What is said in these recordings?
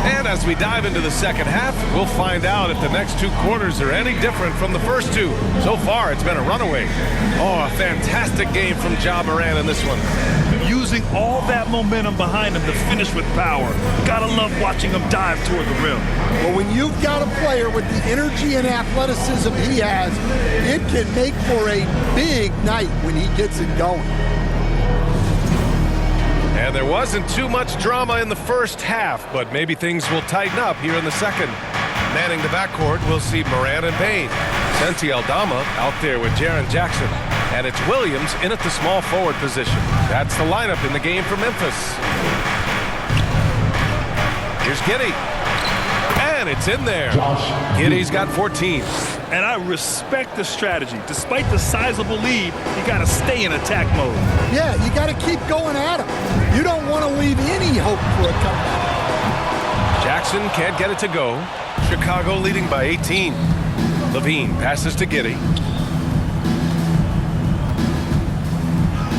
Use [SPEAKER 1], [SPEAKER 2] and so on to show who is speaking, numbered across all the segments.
[SPEAKER 1] And as we dive into the second half, we'll find out if the next two quarters are any different from the first two. So far, it's been a runaway. Oh, a fantastic game from Ja Morant in this one.
[SPEAKER 2] Using all that momentum behind him to finish with power. Gotta love watching him dive toward the rim.
[SPEAKER 3] Well, when you've got a player with the energy and athleticism he has, it can make for a big night when he gets it going.
[SPEAKER 1] And there wasn't too much drama in the first half, but maybe things will tighten up here in the second. Manning the backcourt, we'll see Morant and Bane. Santi Aldama out there with Jaren Jackson. And it's Williams in at the small forward position. That's the lineup in the game for Memphis. Here's Giddey. And it's in there. Giddey's got 14.
[SPEAKER 2] And I respect the strategy. Despite the sizable lead, you got to stay in attack mode.
[SPEAKER 3] Yeah, you got to keep going at him. You don't want to leave any hope for a comeback.
[SPEAKER 1] Jackson can't get it to go. Chicago leading by 18. Levine passes to Giddey.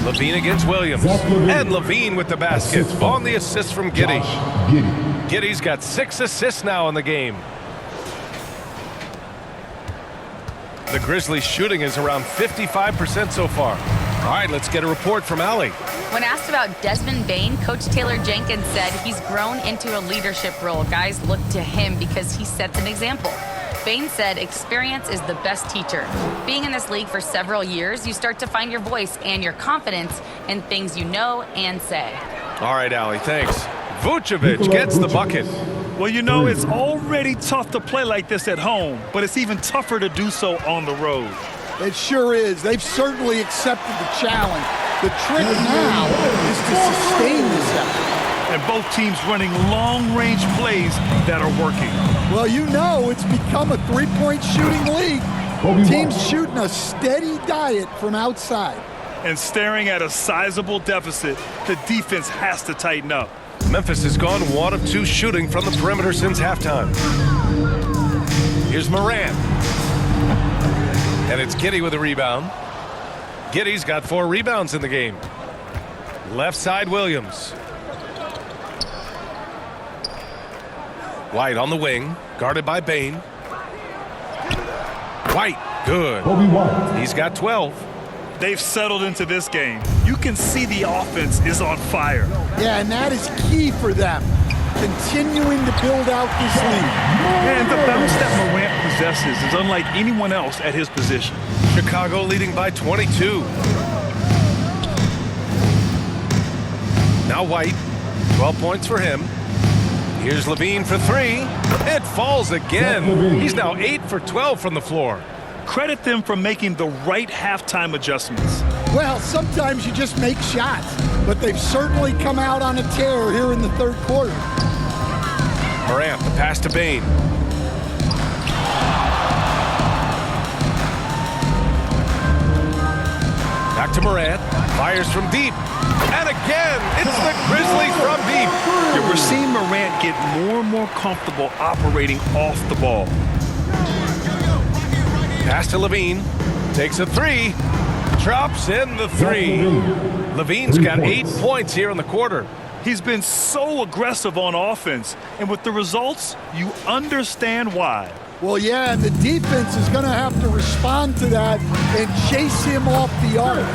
[SPEAKER 1] Levine against Williams. And Levine with the basket. On the assist from Giddey. Giddey's got 6 assists now in the game. The Grizzlies shooting is around 55% so far. All right, let's get a report from Allie.
[SPEAKER 4] When asked about Desmond Bane, Coach Taylor Jenkins said he's grown into a leadership role. Guys look to him because he sets an example. Bane said experience is the best teacher. Being in this league for several years, you start to find your voice and your confidence in things you know and say.
[SPEAKER 1] All right, Allie, thanks. Vucevic gets the bucket.
[SPEAKER 2] Well, you know, it's already tough to play like this at home, but it's even tougher to do so on the road.
[SPEAKER 3] It sure is. They've certainly accepted the challenge. The trick now is to sustain this effort.
[SPEAKER 2] And both teams running long-range plays that are working.
[SPEAKER 3] Well, you know it's become a three-point shooting league. Teams shooting a steady diet from outside.
[SPEAKER 2] And staring at a sizable deficit, the defense has to tighten up.
[SPEAKER 1] Memphis has gone 1 of 2 shooting from the perimeter since halftime. Here's Morant. And it's Giddey with a rebound. Giddey's got 4 rebounds in the game. Left side, Williams. White on the wing, guarded by Bane. White, good. He's got 12.
[SPEAKER 2] They've settled into this game. You can see the offense is on fire.
[SPEAKER 3] Yeah, and that is key for them, continuing to build out this lead.
[SPEAKER 2] And the bounce that Morant possesses is unlike anyone else at his position.
[SPEAKER 1] Chicago leading by 22. Now White, 12 points for him. Here's Levine for 3. It falls again. He's now 8 for 12 from the floor.
[SPEAKER 2] Credit them for making the right halftime adjustments.
[SPEAKER 3] Well, sometimes you just make shots, but they've certainly come out on a tear here in the third quarter.
[SPEAKER 1] Morant, the pass to Bane. Back to Morant. Fires from deep. And again, it's the Grizzlies from deep.
[SPEAKER 2] Yeah, we're seeing Morant get more and more comfortable operating off the ball.
[SPEAKER 1] Pass to Levine. Takes a 3. Drops in the 3. Levine's got 8 points here in the quarter.
[SPEAKER 2] He's been so aggressive on offense, and with the results, you understand why.
[SPEAKER 3] Well, yeah, and the defense is going to have to respond to that and chase him off the arc.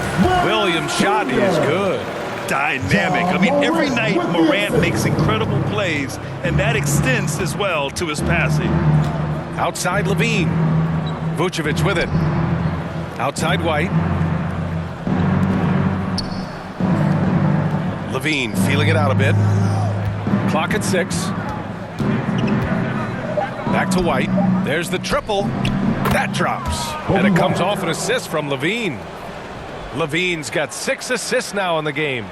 [SPEAKER 1] Williams' shot is good.
[SPEAKER 2] Dynamic. I mean, every night Morant makes incredible plays, and that extends as well to his passing.
[SPEAKER 1] Outside Levine. Vucevic with it. Outside White. Levine feeling it out a bit. Clock at 6. Back to White. There's the triple. That drops. And it comes off an assist from Levine. Levine's got 6 assists now in the game.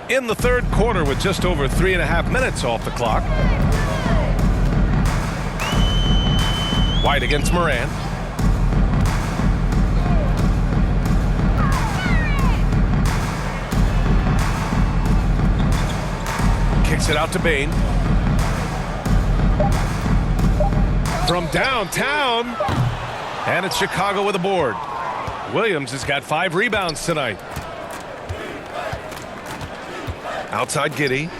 [SPEAKER 1] In the third quarter with just over 3.5 minutes off the clock. White against Morant. Kicks it out to Bane. From downtown. And it's Chicago with a board. Williams has got 5 rebounds tonight. Outside Giddey.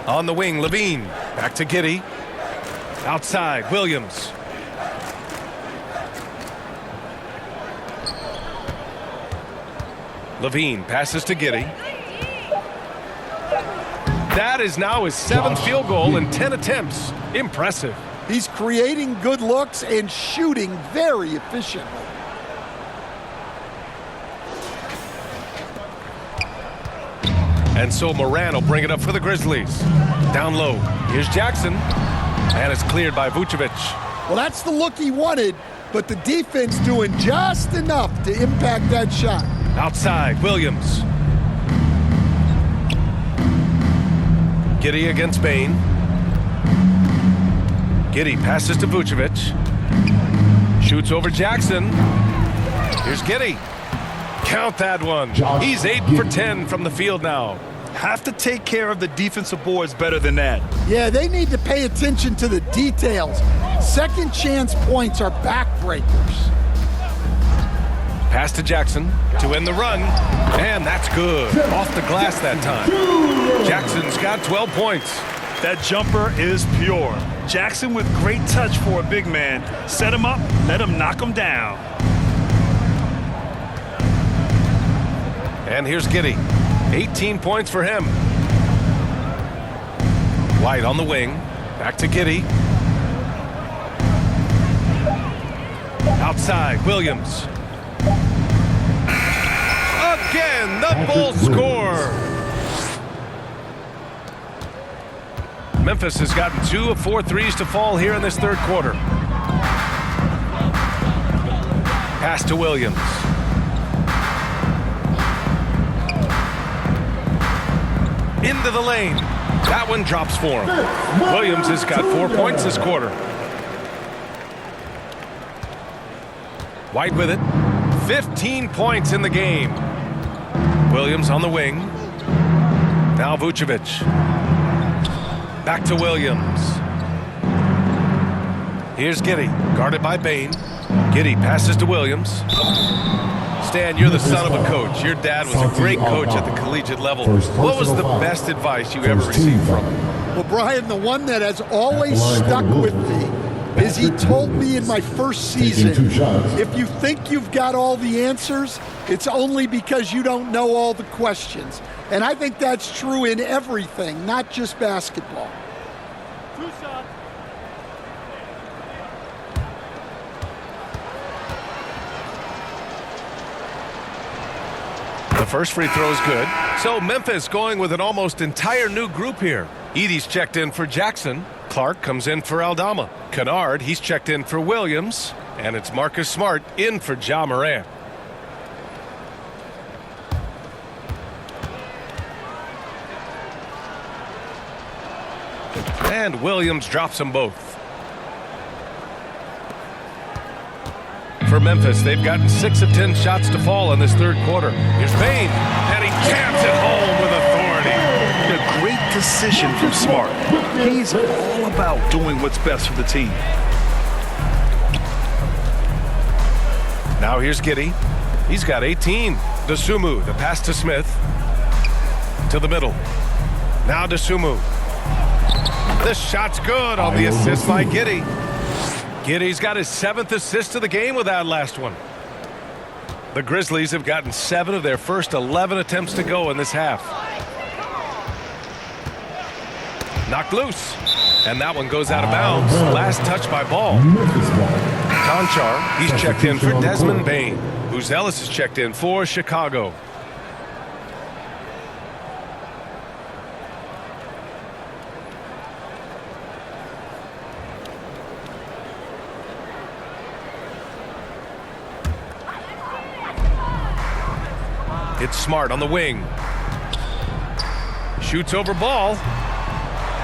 [SPEAKER 1] On the wing, Levine. Back to Giddey. Outside, Williams. Levine passes to Giddey. That is now his 7th field goal in 10 attempts. Impressive.
[SPEAKER 3] He's creating good looks and shooting very efficiently.
[SPEAKER 1] And so Moran will bring it up for the Grizzlies. Down low. Here's Jackson. And it's cleared by Vucevic.
[SPEAKER 3] Well, that's the look he wanted, but the defense doing just enough to impact that shot.
[SPEAKER 1] Outside, Williams. Giddey against Bain. Giddey passes to Vucevic. Shoots over Jackson. Here's Giddey. Count that one. He's 8 for 10 from the field now.
[SPEAKER 2] Have to take care of the defensive boards better than that.
[SPEAKER 3] Yeah, they need to pay attention to the details. Second chance points are backbreakers.
[SPEAKER 1] Pass to Jackson to end the run. And that's good. Off the glass that time. Jackson's got 12 points.
[SPEAKER 2] That jumper is pure. Jackson with great touch for a big man. Set him up, let him knock him down.
[SPEAKER 1] And here's Giddey. 18 points for him. White on the wing. Back to Giddey. Outside, Williams. Again, the Bulls score. Memphis has gotten 2 of 4 threes to fall here in this third quarter. Pass to Williams. Into the lane. That one drops for him. Williams has got 4 points this quarter. White with it. 15 points in the game. Williams on the wing. Now Vucevic. Back to Williams. Here's Giddey, guarded by Bain. Giddey passes to Williams. Stan, you're the son of a coach. Your dad was a great coach at the collegiate level. What was the best advice you ever received from him?
[SPEAKER 3] Well, Brian, the one that has always stuck with me is he told me in my first season, if you think you've got all the answers, it's only because you don't know all the questions. And I think that's true in everything, not just basketball.
[SPEAKER 1] The first free throw is good. So Memphis going with an almost entire new group here. Edey's checked in for Jackson. Clark comes in for Aldama. Kennard, he's checked in for Williams. And it's Marcus Smart in for Ja Morant. And Williams drops them both. For Memphis, they've gotten 6 of 10 shots to fall in this third quarter. Here's Bain, and he jams it home with authority.
[SPEAKER 2] A great decision from Smart. He's all about doing what's best for the team.
[SPEAKER 1] Now here's Giddey. He's got 18. Dosunmu, the pass to Smith. To the middle. Now Dosunmu. This shot's good on the assist by Giddey. Giddey's got his 7th assist of the game with that last one. The Grizzlies have gotten 7 of their first 11 attempts to go in this half. Knocked loose. And that one goes out of bounds. Last touch by Ball. Conchar, he's checked in for Desmond Bain. Ellis is checked in for Chicago. It's Smart on the wing. Shoots over Ball.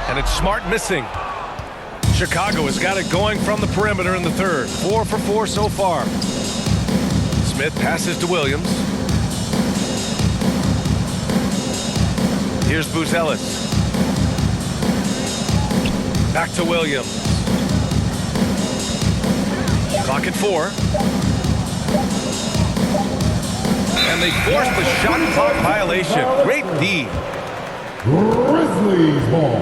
[SPEAKER 1] And it's Smart missing. Chicago has got it going from the perimeter in the third. 4 for 4 so far. Smith passes to Williams. Here's Ellis. Back to Williams. Clock at 4. And they forced the shot clock violation. Great D.
[SPEAKER 5] Grizzlies ball.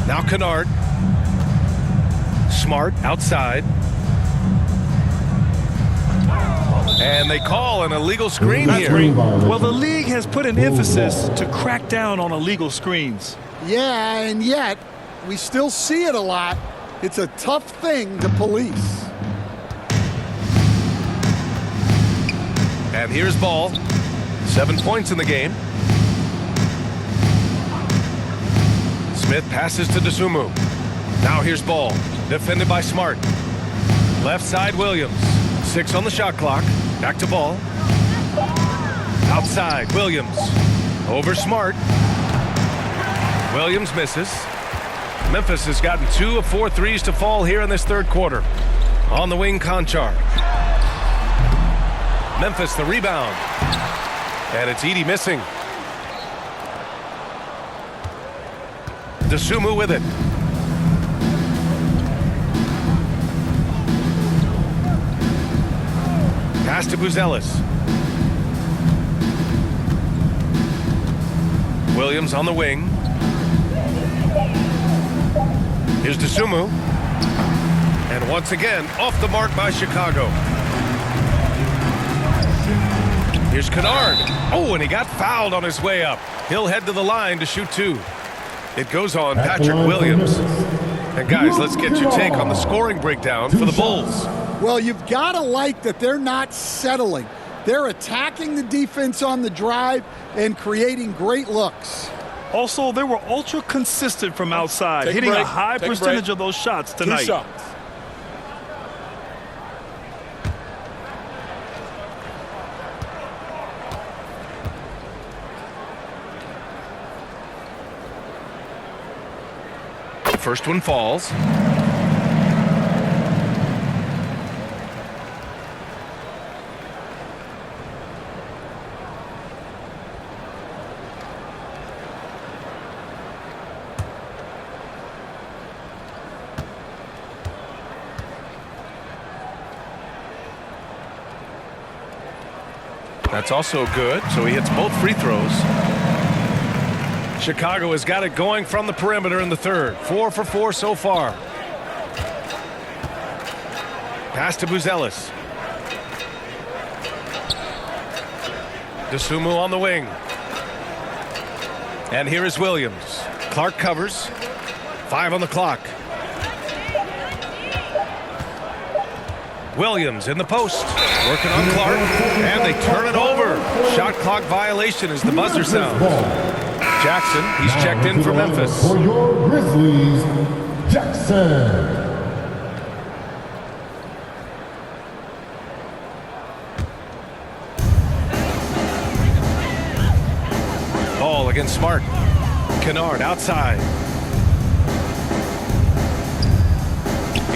[SPEAKER 1] Now Kennard. Smart outside. And they call an illegal screen
[SPEAKER 2] That's
[SPEAKER 1] here.
[SPEAKER 2] great. Well, the league has put an emphasis to crack down on illegal screens.
[SPEAKER 3] Yeah, and yet we still see it a lot. It's a tough thing to police.
[SPEAKER 1] And here's ball. 7 points in the game. Smith passes to Dosunmu. Now here's ball. Defended by Smart. Left side Williams. 6 on the shot clock. Back to ball. Outside Williams. Over Smart. Williams misses. Memphis has gotten 2 of 4 threes to fall here in this third quarter. On the wing, Conchar. Memphis the rebound. And it's Edey missing. Dosunmu with it. Pass to Buzelis. Williams on the wing. Here's Dosunmu. And once again, off the mark by Chicago. Here's Kennard. Oh, and he got fouled on his way up. He'll head to the line to shoot 2. It goes on Patrick Williams. And guys, let's get your take on the scoring breakdown for the Bulls.
[SPEAKER 3] Well, you've got to like that they're not settling. They're attacking the defense on the drive and creating great looks.
[SPEAKER 2] Also, they were ultra consistent from outside,
[SPEAKER 6] Take a
[SPEAKER 2] hitting a
[SPEAKER 6] break.
[SPEAKER 2] high
[SPEAKER 6] Take a
[SPEAKER 2] percentage
[SPEAKER 6] break.
[SPEAKER 2] of those shots
[SPEAKER 6] 2
[SPEAKER 2] tonight.
[SPEAKER 6] shots.
[SPEAKER 1] First one falls. That's also good, so he hits both free throws. Chicago has got it going from the perimeter in the third. 4 for 4 so far. Pass to Buzelis. Dosunmu on the wing. And here is Williams. Clark covers. 5 on the clock. Williams in the post. Working on Clark. And they turn it over. Shot clock violation as the buzzer sounds. Jackson, he's checked in for Memphis.
[SPEAKER 5] For your Grizzlies, Jackson.
[SPEAKER 1] Ball against Smart. Kennard outside.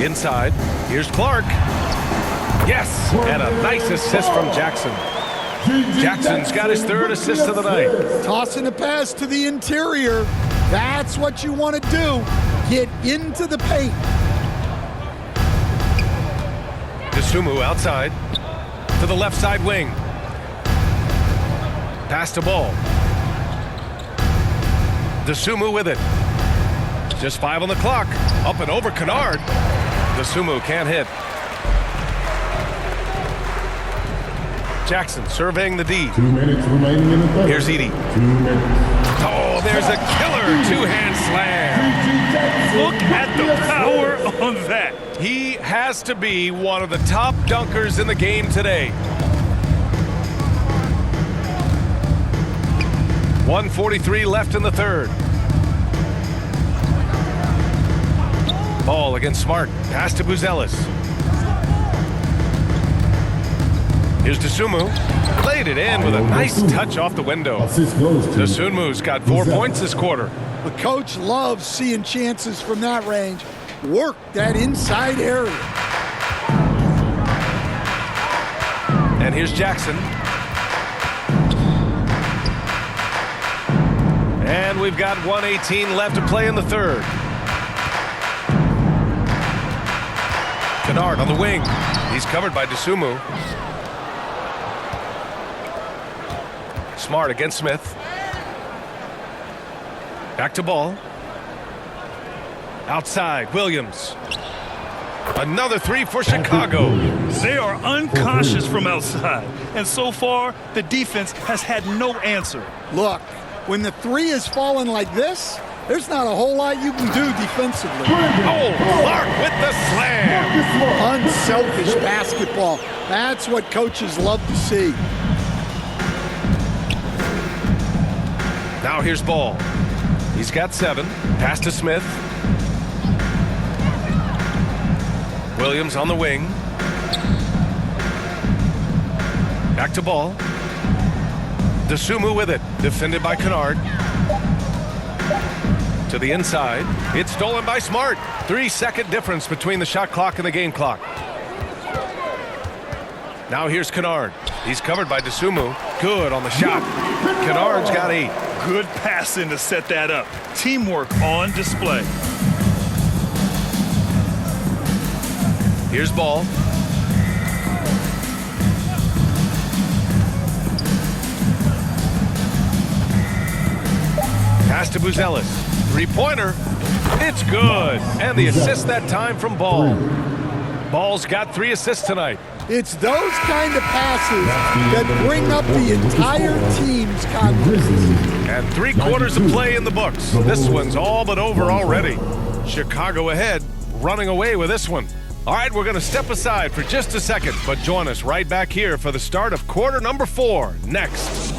[SPEAKER 1] Inside. Here's Clark. Yes, and a nice assist from Jackson. Jackson's got his 3rd assist of the night.
[SPEAKER 3] Tossing a pass to the interior. That's what you want to do. Get into the paint.
[SPEAKER 1] Dosunmu outside. To the left side wing. Pass to ball. Dosunmu with it. Just 5 on the clock. Up and over Kennard. Dosunmu can't hit. Jackson surveying the D.
[SPEAKER 5] 2 minutes remaining in the third.
[SPEAKER 1] Here's Edey.
[SPEAKER 5] 2 minutes.
[SPEAKER 1] Oh, there's a killer 2-hand slam.
[SPEAKER 2] Look at the power on that.
[SPEAKER 1] He has to be one of the top dunkers in the game today. 1:43 left in the third. Ball against Smart. Pass to Buzelis. Here's Dosunmu. Played it in with a nice touch off the window.
[SPEAKER 5] Assist goes to
[SPEAKER 1] Dosunmu's got 4 points this quarter.
[SPEAKER 3] The coach loves seeing chances from that range. Work that inside area.
[SPEAKER 1] And here's Jackson. And we've got 1:18 left to play in the third. Kennard on the wing. He's covered by DeSumo. Smart against Smith. Back to Ball. Outside, Williams. Another three for Chicago.
[SPEAKER 2] They are uncautious from outside, and so far the defense has had no answer.
[SPEAKER 3] Look, when the three is falling like this, there's not a whole lot you can do defensively.
[SPEAKER 1] Oh, Clark with the slam.
[SPEAKER 3] Unselfish basketball. That's what coaches love to see.
[SPEAKER 1] Now here's Ball. He's got 7. Pass to Smith. Williams on the wing. Back to Ball. DeSumo with it. Defended by Kennard. To the inside. It's stolen by Smart. 3-second difference between the shot clock and the game clock. Now here's Kennard. He's covered by DeSumo. Good on the shot. Kennard's got 8.
[SPEAKER 2] Good passing to set that up. Teamwork on display.
[SPEAKER 1] Here's Ball. Pass to Buzelis. 3-pointer. It's good. And the assist that time from Ball. Ball's got 3 assists tonight.
[SPEAKER 3] It's those kind of passes that bring up the entire team's confidence.
[SPEAKER 1] And 3 quarters of play in the books. This one's all but over already. Chicago ahead, running away with this one. All right, we're going to step aside for just a second, but join us right back here for the start of quarter number 4 next.